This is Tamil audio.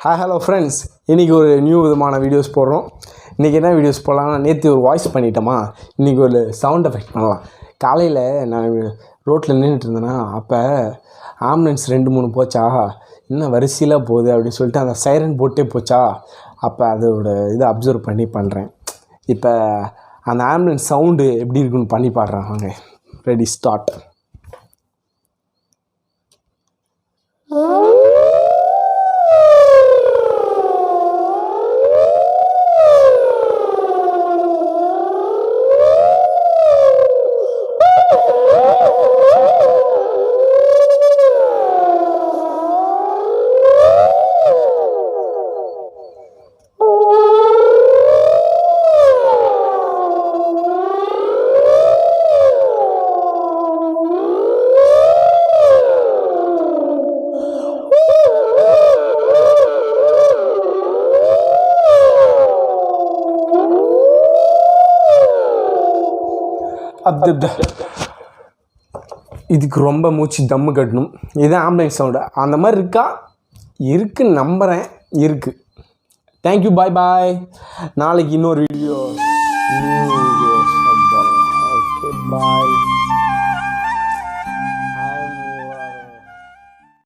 ஹாய் ஹலோ ஃப்ரெண்ட்ஸ், இன்றைக்கி ஒரு நியூ விதமான வீடியோஸ் போடுறோம். இன்றைக்கி என்ன வீடியோஸ் போடலாம்னா, நேற்று ஒரு வாய்ஸ் பண்ணிட்டோமா, இன்றைக்கி ஒரு சவுண்ட் எஃபெக்ட் பண்ணலாம். காலையில் நான் ரோட்டில் நின்றுட்டு இருந்தேன்னா, அப்போ ஆம்புலன்ஸ் 2-3 போச்சா, இன்னும் வரிசையில் போகுது அப்படின்னு சொல்லிட்டு அந்த சைரன் போட்டே போச்சா, அப்போ அதோட இதை அப்சர்வ் பண்ணி பண்ணுறேன். இப்போ அந்த ஆம்புலன்ஸ் சவுண்டு எப்படி இருக்குன்னு பண்ணி பாடுறேன். வாங்க, ரெடி ஸ்டார்ட். இதுக்கு ரொம்ப மூச்சு தம்மு கட்டணும். இதுதான் ஆம்புலன்ஸ் சவுண்டு. அந்த மாதிரி இருக்கா? இருக்குன்னு நம்புகிறேன். இருக்குது. தேங்க்யூ, பாய் பாய். நாளைக்கு இன்னொரு வீடியோ.